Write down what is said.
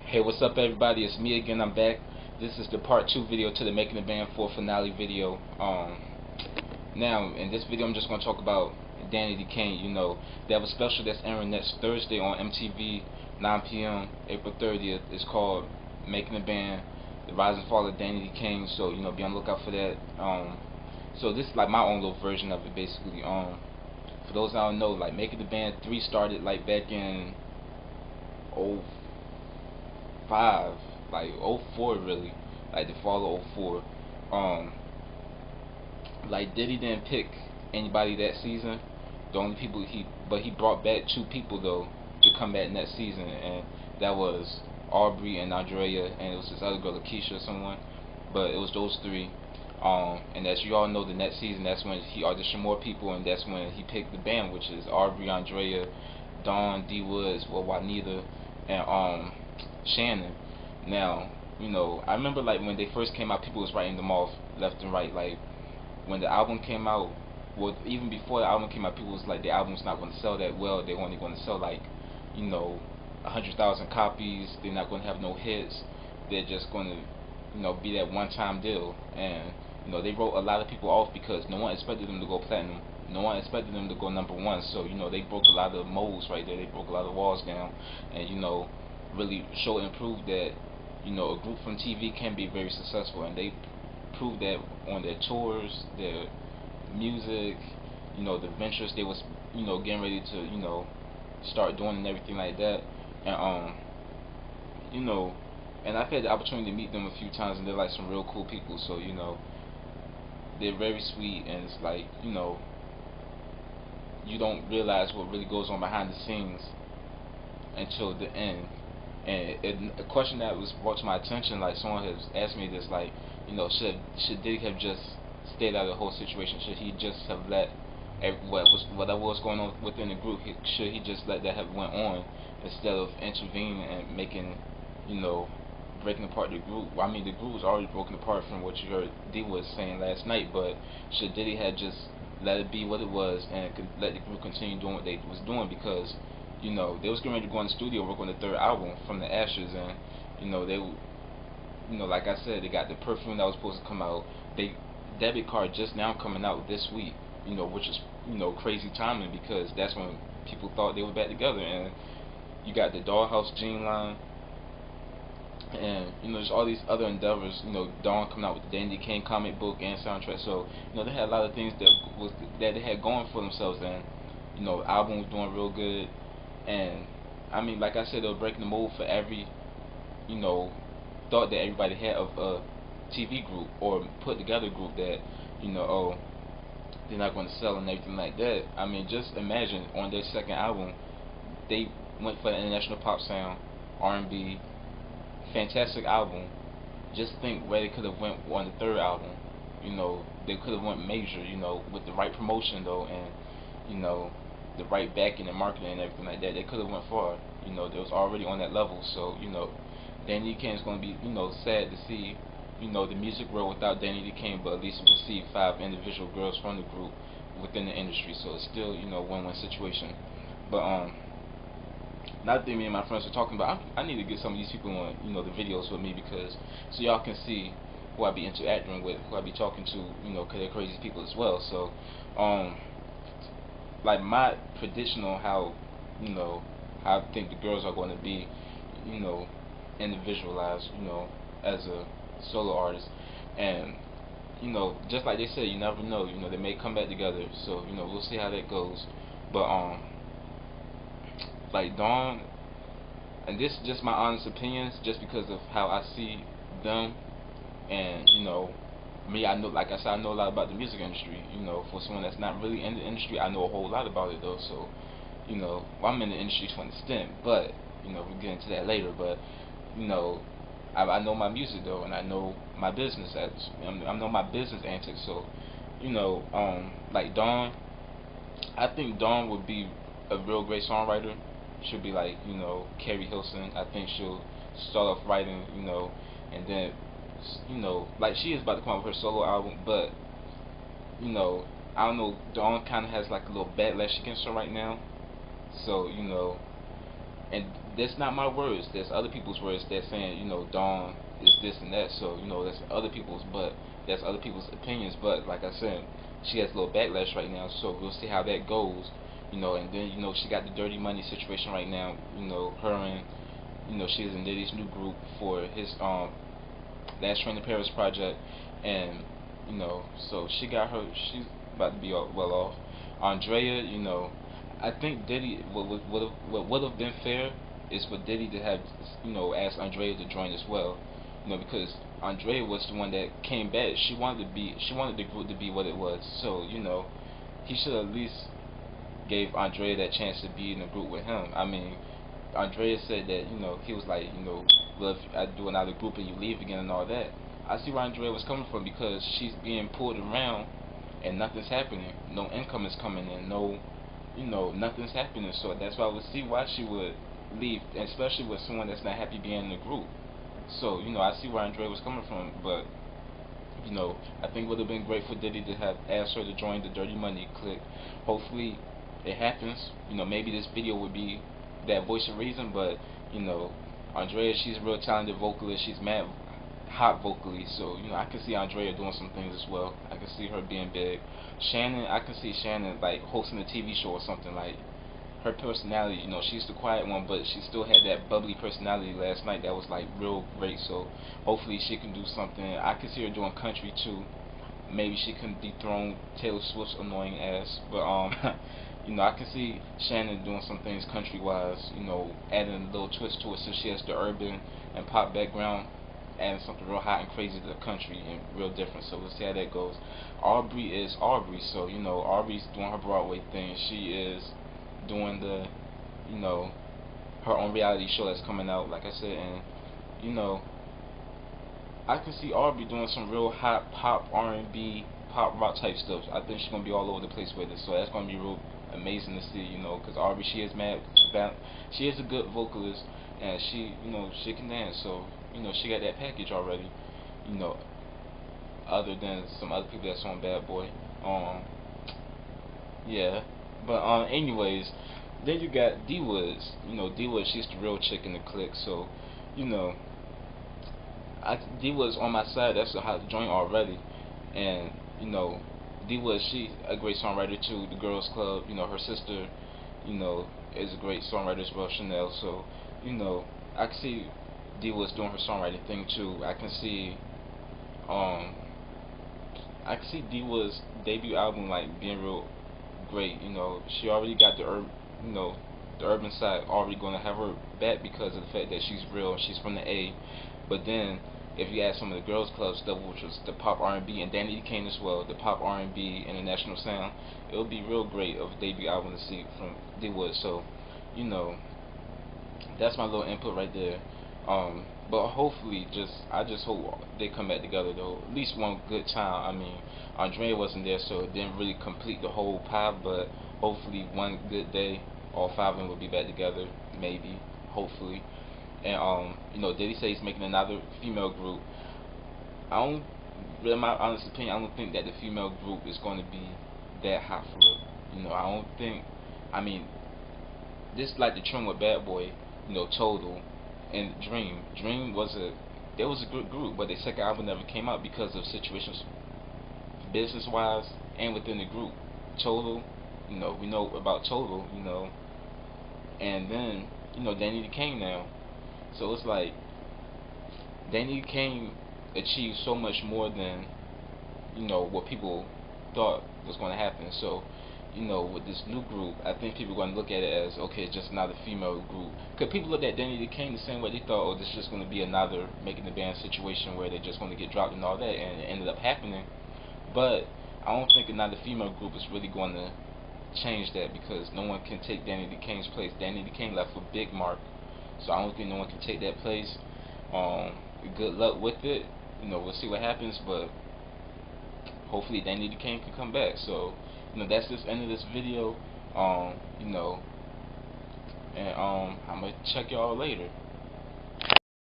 Hey, what's up everybody? It's me again. I'm back. This is the part 2 video to the Making the Band 4 finale video. Now in this video I'm just gonna talk about Danny D. Kane. They have a special that's airing next Thursday on MTV, 9 p.m. April 30th. It's called Making the Band: The Rise and Fall of Danny D. Kane. So be on the lookout for that. So this is like my own little version of it, basically. For those that don't know, like Making the Band 3 started like back in 05, like 04 really, like the fall of 04. Like Diddy didn't pick anybody that season. The only people he brought back two people though to come back next season, and that was Aubrey and Andrea, and it was this other girl, Lakeisha or someone, but it was those three. And as you all know, the next season, that's when he auditioned more people, and that's when he picked the band, which is Aubrey, Andrea, Dawn, D Woods, well, Juanita, and Shannon. Now, I remember like when they first came out, people was writing them off left and right. Like when the album came out, well, even before the album came out, people was like the album's not going to sell that well. They're only going to sell like, 100,000 copies. They're not going to have no hits. They're just going to, be that one-time deal. And they wrote a lot of people off because no one expected them to go platinum. No one expected them to go #1. So they broke a lot of molds right there. They broke a lot of walls down, and really showed and proved that a group from TV can be very successful, and they proved that on their tours, their music, the ventures they was getting ready to start doing and everything like that. And you know and I've had the opportunity to meet them a few times, and they're like some real cool people. So they're very sweet, and it's like you don't realize what really goes on behind the scenes until the end. And a question that was brought to my attention, like someone has asked me this, like, should Diddy have just stayed out of the whole situation? Should he just have let whatever was going on within the group? Should he just let that have went on instead of intervening and making, you know, breaking apart the group? Well, I mean, the group was already broken apart from what you heard D was saying last night, but should Diddy have just let it be what it was and let the group continue doing what they was doing? Because they was getting ready to go in the studio work on the third album from the Ashes, and they like I said, they got the Perfume that was supposed to come out. They debit card just now coming out this week, which is crazy timing because that's when people thought they were back together. And you got the Dollhouse Jean line, and there's all these other endeavors. Dawn coming out with the Dandy Kane comic book and soundtrack. So they had a lot of things that they had going for themselves, and the album was doing real good. And I mean, like I said, they were breaking the mold for every you know thought that everybody had of a TV group or put together group that oh, they're not going to sell and everything like that. I mean, just imagine on their second album, they went for the international pop sound, R&B, fantastic album. Just think where they could have went on the third album. They could have went major, with the right promotion though, and the right backing and marketing and everything like that. They could have went far. They was already on that level. So Danny D. Kane's gonna be sad to see the music world without Danny D. Kane, but at least we'll see 5 individual girls from the group within the industry. So it's still win-win situation. But another thing me and my friends were talking about, I need to get some of these people on the videos with me, because so y'all can see who I be interacting with, who I be talking to, cause they're crazy people as well. So like my prediction on how how I think the girls are going to be, you know individualized, as a solo artist. And just like they said, you never know, they may come back together. So we'll see how that goes. But like Dawn, and this is just my honest opinions, just because of how I see them. And me, I know, like I said, I know a lot about the music industry. For someone that's not really in the industry, I know a whole lot about it though. So well, I'm in the industry to an extent, but we'll get into that later. But you know I know my music though, and I know my business I know my business antics. So like Dawn, I think Dawn would be a real great songwriter. She'll be like Carrie Hilson. I think she'll start off writing, and then like she is about to come out with her solo album. But I don't know, Dawn kind of has like a little backlash against her right now. So And that's not my words. That's other people's words. They're saying, Dawn is this and that. So, that's other people's, but that's other people's opinions. But like I said, she has a little backlash right now. So we'll see how that goes. And then she got the dirty money situation right now. Her and she is in Diddy's new group for his Last Train to Paris project, and so she's about to be well off. Andrea, I think Diddy what would have been fair is for Diddy to have asked Andrea to join as well, because Andrea was the one that came back. She wanted the group to be what it was. So he should at least gave Andrea that chance to be in a group with him. I mean, Andrea said that he was like, well, if I do another group and you leave again and all that. I see where Andrea was coming from, because she's being pulled around and nothing's happening. No income is coming in. No, nothing's happening. So that's why I would see why she would leave, especially with someone that's not happy being in the group. So I see where Andrea was coming from, but I think it would have been great for Diddy to have asked her to join the Dirty Money clique. Hopefully, it happens. Maybe this video would be that voice of reason, but Andrea, she's a real talented vocalist. She's mad hot vocally, so I can see Andrea doing some things as well. I can see her being big. Shannon, I can see Shannon like hosting a TV show or something. Like, her personality, she's the quiet one, but she still had that bubbly personality last night that was like real great. So hopefully she can do something. I can see her doing country too. Maybe she can dethrone Taylor Swift's annoying ass, but I can see Shannon doing some things country wise, adding a little twist to it, so she has the urban and pop background, adding something real hot and crazy to the country and real different. So we'll see how that goes. Aubrey is Aubrey, so Aubrey's doing her Broadway thing. She is doing the her own reality show that's coming out, like I said, and you know I can see Aubrey doing some real hot pop, R&B, pop rock type stuff. I think she's gonna be all over the place with it, so that's gonna be real amazing to see, because Aubrey, she is mad, she is a good vocalist, and she can dance, so she got that package already, you know, other than some other people that's on Bad Boy, yeah, but anyways, then you got D Woods, D Woods, she's the real chick in the clique, so you know. D was on my side. That's a hot joint already, and D was she a great songwriter too. The Girls Club, her sister, is a great songwriter as well, Chanel. So I can see D was doing her songwriting thing too. Um I can see D was debut album like being real great. She already got you know the urban side already going to have her back because of the fact that she's real. She's from the A, but then if you add some of the girls club stuff, which was the pop R&B, and Danny Kane as well, the pop R&B international sound, it would be real great of a debut album to see from D Wood. So you know that's my little input right there. But hopefully, I just hope they come back together though. At least one good time. I mean, Andrea wasn't there, so it didn't really complete the whole pie. But hopefully, one good day, all five of them will be back together. Maybe, hopefully. And Diddy say he's making another female group. I don't, in my honest opinion, I don't think that the female group is going to be that hot for it. I don't think. I mean, this like the trend with Bad Boy, Total, and Dream. There was a good group, but their second album never came out because of situations, business wise and within the group. Total, we know about Total, and then Danny Kane now. So it's like Danny Kane achieved so much more than what people thought was going to happen. So with this new group, I think people are going to look at it as, okay, it's just another female group. Because people looked at Danny Kane the same way. They thought, oh, this is just going to be another making the band situation where they're just going to get dropped and all that, and it ended up happening. But I don't think another female group is really going to change that, because no one can take Danny Kane's place. Danny Kane left with Big Mark, so I don't think no one can take that place. Good luck with it. We'll see what happens, but hopefully Danny Kane can come back. So that's just end of this video. And I'm gonna check y'all later.